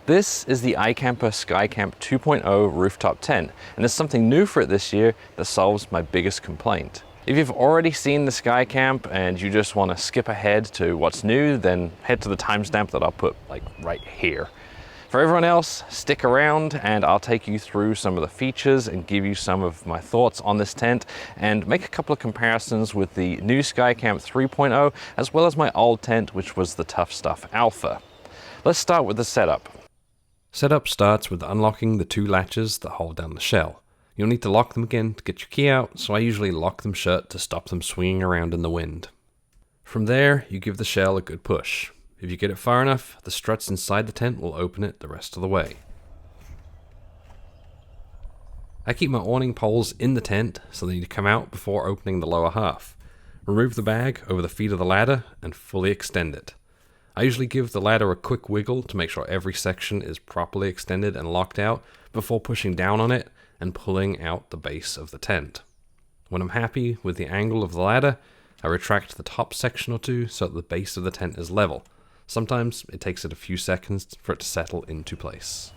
This is the iKamper SkyCamp 2.0 rooftop tent, and there's something new for it this year that solves my biggest complaint. If you've already seen the SkyCamp and you just want to skip ahead to what's new, then head to the timestamp that I'll put like right here. For everyone else, stick around and I'll take you through some of the features and give you some of my thoughts on this tent and make a couple of comparisons with the new SkyCamp 3.0 as well as my old tent, which was the Tough Stuff Alpha. Let's start with the setup. Setup starts with unlocking the two latches that hold down the shell. You'll need to lock them again to get your key out, so I usually lock them shut to stop them swinging around in the wind. From there, you give the shell a good push. If you get it far enough, the struts inside the tent will open it the rest of the way. I keep my awning poles in the tent so they need to come out before opening the lower half. Remove the bag over the feet of the ladder and fully extend it. I usually give the ladder a quick wiggle to make sure every section is properly extended and locked out before pushing down on it and pulling out the base of the tent. When I'm happy with the angle of the ladder, I retract the top section or two so that the base of the tent is level. Sometimes it takes it a few seconds for it to settle into place.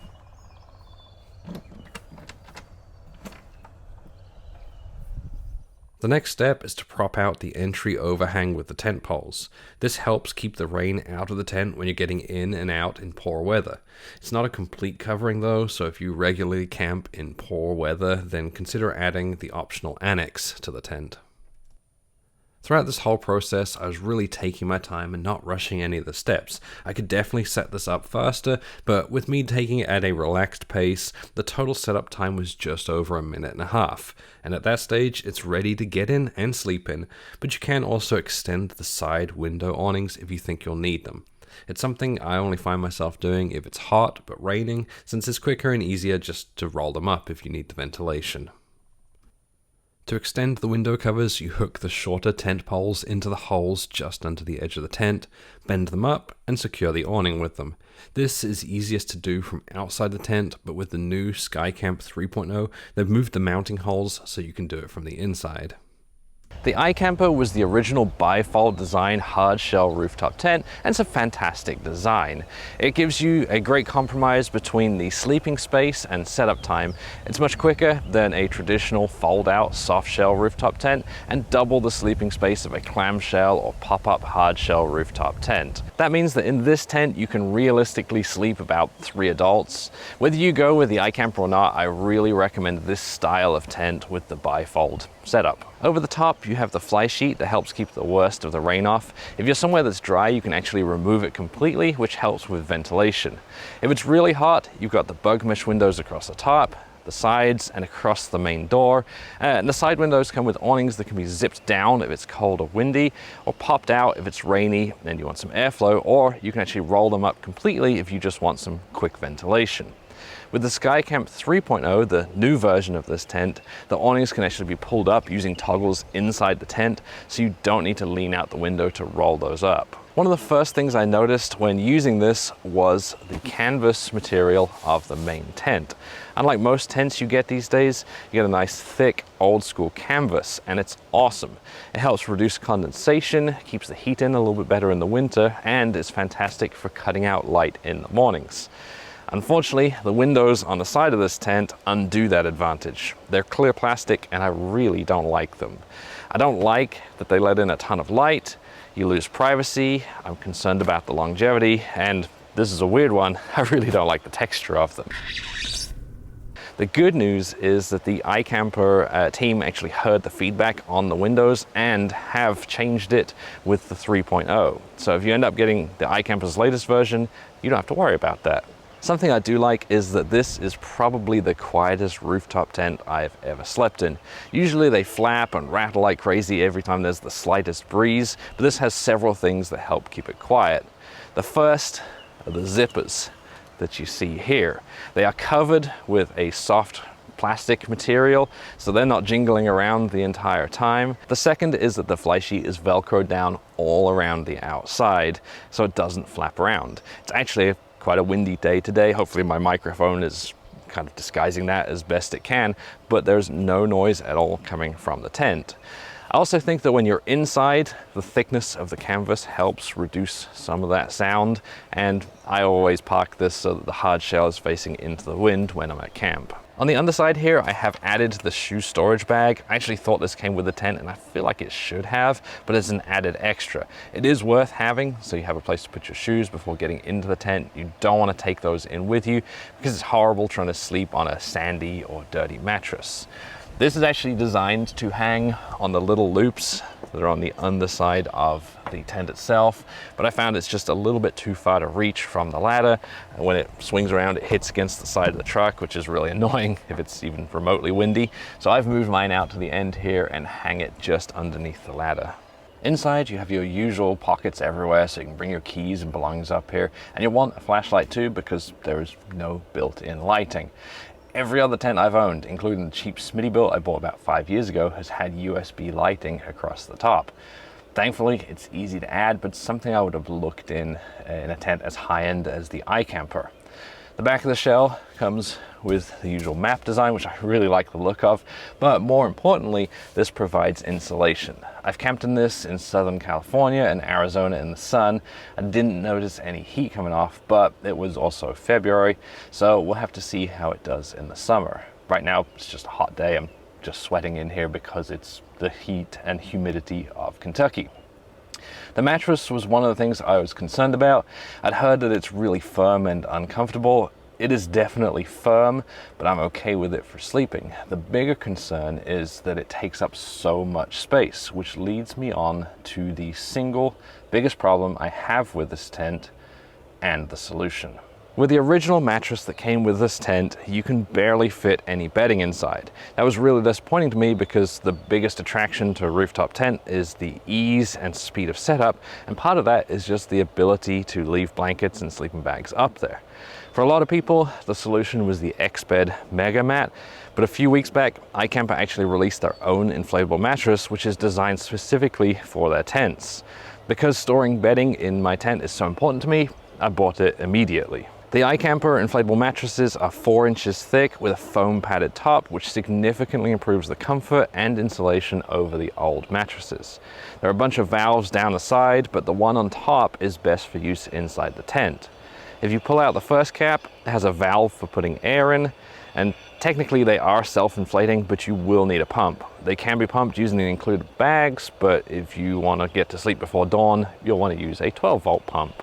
The next step is to prop out the entry overhang with the tent poles. This helps keep the rain out of the tent when you're getting in and out in poor weather. It's not a complete covering though, so if you regularly camp in poor weather, then consider adding the optional annex to the tent. Throughout this whole process, I was really taking my time and not rushing any of the steps. I could definitely set this up faster, but with me taking it at a relaxed pace, the total setup time was just over 1.5 minutes. And at that stage, it's ready to get in and sleep in, but you can also extend the side window awnings if you think you'll need them. It's something I only find myself doing if it's hot but raining, since it's quicker and easier just to roll them up if you need the ventilation. To extend the window covers, you hook the shorter tent poles into the holes just under the edge of the tent, bend them up, and secure the awning with them. This is easiest to do from outside the tent, but with the new SkyCamp 3.0, they've moved the mounting holes so you can do it from the inside. The iKamper was the original bifold design hard shell rooftop tent, and it's a fantastic design. It gives you a great compromise between the sleeping space and setup time. It's much quicker than a traditional fold out soft shell rooftop tent and double the sleeping space of a clamshell or pop-up hard shell rooftop tent. That means that in this tent you can realistically sleep about 3 adults. Whether you go with the iKamper or not, I really recommend this style of tent with the bifold setup. Over the top, you have the fly sheet that helps keep the worst of the rain off. If you're somewhere that's dry, you can actually remove it completely, which helps with ventilation. If it's really hot, you've got the bug mesh windows across the top, the sides, and across the main door. And the side windows come with awnings that can be zipped down if it's cold or windy, or popped out if it's rainy and you want some airflow, or you can actually roll them up completely if you just want some quick ventilation. With the SkyCamp 3.0, the new version of this tent, the awnings can actually be pulled up using toggles inside the tent, so you don't need to lean out the window to roll those up. One of the first things I noticed when using this was the canvas material of the main tent. Unlike most tents you get these days, you get a nice thick old school canvas, and it's awesome. It helps reduce condensation, keeps the heat in a little bit better in the winter, and is fantastic for cutting out light in the mornings. Unfortunately, the windows on the side of this tent undo that advantage. They're clear plastic and I really don't like them. I don't like that they let in a ton of light, you lose privacy, I'm concerned about the longevity, and this is a weird one, I really don't like the texture of them. The good news is that the iKamper team actually heard the feedback on the windows and have changed it with the 3.0. So if you end up getting the iKamper's latest version, you don't have to worry about that. Something I do like is that this is probably the quietest rooftop tent I've ever slept in. Usually they flap and rattle like crazy every time there's the slightest breeze, but this has several things that help keep it quiet. The first are the zippers that you see here. They are covered with a soft plastic material, so they're not jingling around the entire time. The second is that the fly sheet is velcroed down all around the outside, so it doesn't flap around. It's actually quite a windy day today. Hopefully my microphone is kind of disguising that as best it can, but there's no noise at all coming from the tent. also think that when you're inside, the thickness of the canvas helps reduce some of that sound, and I always park this so that the hard shell is facing into the wind when I'm at camp. On the underside here, I have added the shoe storage bag. I actually thought this came with the tent, and I feel like it should have, but it's an added extra. It is worth having, so you have a place to put your shoes before getting into the tent. You don't want to take those in with you because it's horrible trying to sleep on a sandy or dirty mattress. This is actually designed to hang on the little loops that are on the underside of the tent itself, but I found it's just a little bit too far to reach from the ladder. And when it swings around, it hits against the side of the truck, which is really annoying if it's even remotely windy. So I've moved mine out to the end here and hang it just underneath the ladder. Inside, you have your usual pockets everywhere, so you can bring your keys and belongings up here. And you'll want a flashlight too, because there is no built-in lighting. Every other tent I've owned, including the cheap Smittybilt I bought about 5 years ago, has had USB lighting across the top. Thankfully, it's easy to add, but something I would have looked in a tent as high-end as the iKamper. The back of the shell comes with the usual map design, which I really like the look of, but more importantly, this provides insulation. I've camped in this in Southern California and Arizona in the sun. I didn't notice any heat coming off, but it was also February, so we'll have to see how it does in the summer. Right now, it's just a hot day. I'm just sweating in here because it's the heat and humidity of Kentucky. The mattress was one of the things I was concerned about. I'd heard that it's really firm and uncomfortable. It is definitely firm, but I'm okay with it for sleeping. The bigger concern is that it takes up so much space, which leads me on to the single biggest problem I have with this tent and the solution. With the original mattress that came with this tent, you can barely fit any bedding inside. That was really disappointing to me because the biggest attraction to a rooftop tent is the ease and speed of setup, and part of that is just the ability to leave blankets and sleeping bags up there. For a lot of people, the solution was the X-Bed Mega Mat, but a few weeks back, iKamper actually released their own inflatable mattress, which is designed specifically for their tents. Because storing bedding in my tent is so important to me, I bought it immediately. The iKamper inflatable mattresses are 4 inches thick with a foam padded top, which significantly improves the comfort and insulation over the old mattresses. There are a bunch of valves down the side, but the one on top is best for use inside the tent. If you pull out the first cap, it has a valve for putting air in, and technically they are self-inflating, but you will need a pump. They can be pumped using the included bags, but if you want to get to sleep before dawn, you'll want to use a 12-volt pump.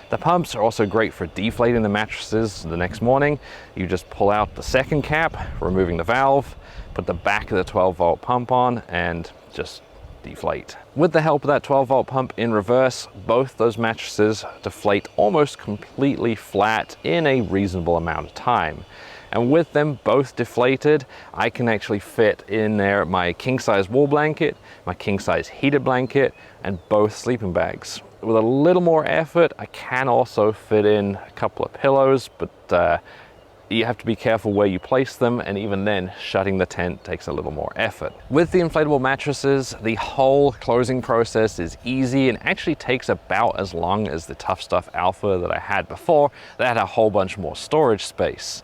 The pumps are also great for deflating the mattresses the next morning. You just pull out the second cap, removing the valve, put the back of the 12-volt pump on, and just deflate. With the help of that 12-volt pump in reverse, both those mattresses deflate almost completely flat in a reasonable amount of time. And with them both deflated, I can actually fit in there my king-size wool blanket, my king-size heated blanket, and both sleeping bags. With a little more effort, I can also fit in a couple of pillows, but you have to be careful where you place them, and even then, shutting the tent takes a little more effort. With the inflatable mattresses, the whole closing process is easy and actually takes about as long as the Tough Stuff Alpha that I had before. That had a whole bunch more storage space.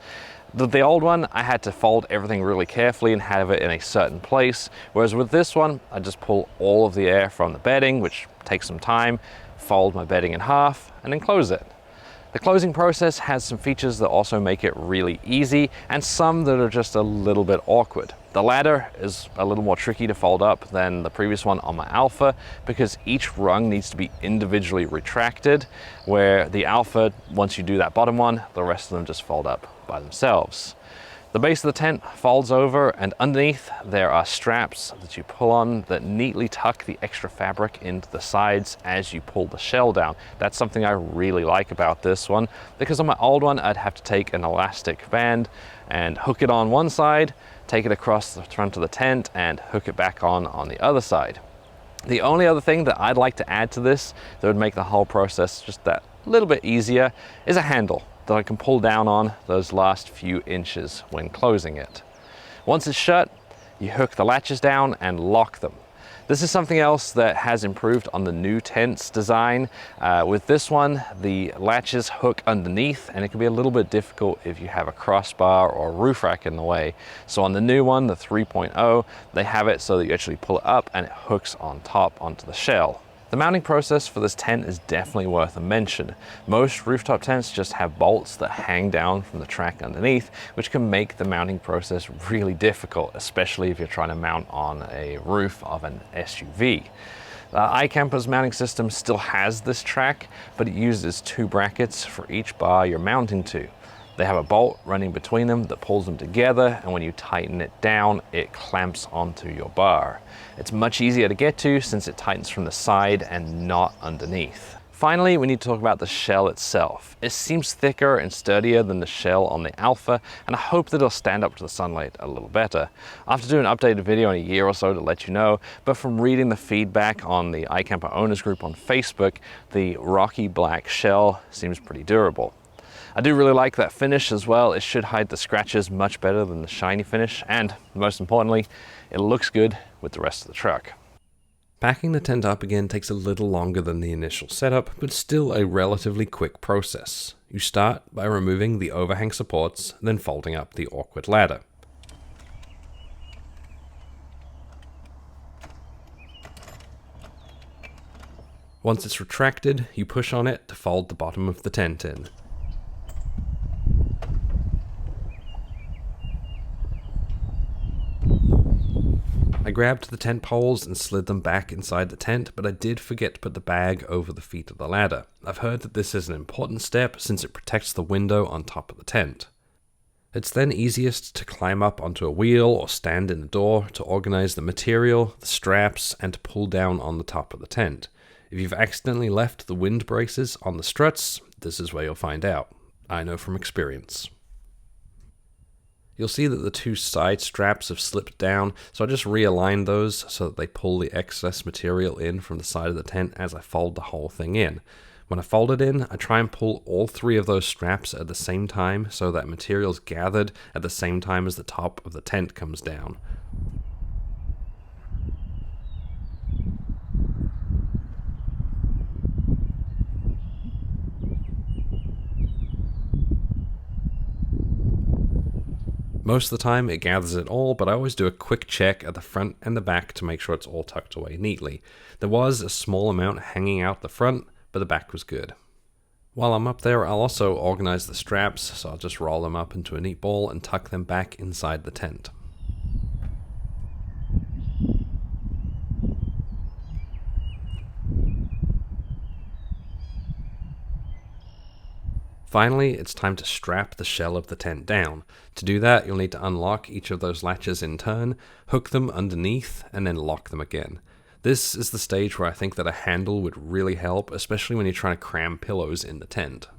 The old one, I had to fold everything really carefully and have it in a certain place, whereas with this one, I just pull all of the air from the bedding, which takes some time, fold my bedding in half, and then close it. The closing process has some features that also make it really easy, and some that are just a little bit awkward. The ladder is a little more tricky to fold up than the previous one on my Alpha because each rung needs to be individually retracted, where the Alpha, once you do that bottom one, the rest of them just fold up by themselves. The base of the tent folds over, and underneath there are straps that you pull on that neatly tuck the extra fabric into the sides as you pull the shell down. That's something I really like about this one, because on my old one I'd have to take an elastic band and hook it on one side, take it across the front of the tent, and hook it back on the other side. The only other thing that I'd like to add to this that would make the whole process just that little bit easier is a handle that I can pull down on those last few inches when closing it. Once it's shut, you hook the latches down and lock them. This is something else that has improved on the new tent's design. With this one, the latches hook underneath, and it can be a little bit difficult if you have a crossbar or a roof rack in the way. So on the new one, the 3.0, they have it so that you actually pull it up and it hooks on top onto the shell. The mounting process for this tent is definitely worth a mention. Most rooftop tents just have bolts that hang down from the track underneath, which can make the mounting process really difficult, especially if you're trying to mount on a roof of an SUV. iKamper's mounting system still has this track, but it uses 2 brackets for each bar you're mounting to. They have a bolt running between them that pulls them together, and when you tighten it down, it clamps onto your bar. It's much easier to get to since it tightens from the side and not underneath. Finally, we need to talk about the shell itself. It seems thicker and sturdier than the shell on the Alpha, and I hope that it'll stand up to the sunlight a little better. I'll have to do an updated video in a year or so to let you know, but from reading the feedback on the iKamper owners group on Facebook, the rocky black shell seems pretty durable. I do really like that finish as well. It should hide the scratches much better than the shiny finish, and most importantly, it looks good with the rest of the truck. Packing the tent up again takes a little longer than the initial setup, but still a relatively quick process. You start by removing the overhang supports, then folding up the awkward ladder. Once it's retracted, you push on it to fold the bottom of the tent in. I grabbed the tent poles and slid them back inside the tent, but I did forget to put the bag over the feet of the ladder. I've heard that this is an important step since it protects the window on top of the tent. It's then easiest to climb up onto a wheel or stand in the door to organize the material, the straps, and to pull down on the top of the tent. If you've accidentally left the wind braces on the struts, this is where you'll find out. I know from experience. You'll see that the 2 side straps have slipped down, so I just realigned those so that they pull the excess material in from the side of the tent as I fold the whole thing in. When I fold it in, I try and pull all 3 of those straps at the same time so that material's gathered at the same time as the top of the tent comes down. Most of the time it gathers it all, but I always do a quick check at the front and the back to make sure it's all tucked away neatly. There was a small amount hanging out the front, but the back was good. While I'm up there, I'll also organize the straps, so I'll just roll them up into a neat ball and tuck them back inside the tent. Finally, it's time to strap the shell of the tent down. To do that, you'll need to unlock each of those latches in turn, hook them underneath, and then lock them again. This is the stage where I think that a handle would really help, especially when you're trying to cram pillows in the tent.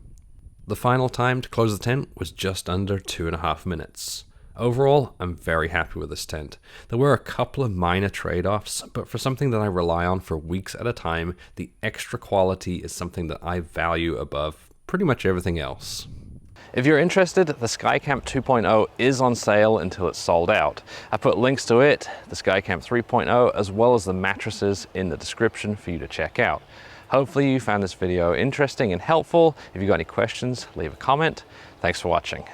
The final time to close the tent was just under 2.5 minutes. Overall, I'm very happy with this tent. There were a couple of minor trade-offs, but for something that I rely on for weeks at a time, the extra quality is something that I value above pretty much everything else. If you're interested, the SkyCamp 2.0 is on sale until it's sold out. I put links to it, the SkyCamp 3.0, as well as the mattresses in the description for you to check out. Hopefully you found this video interesting and helpful. If you've got any questions, leave a comment. Thanks for watching.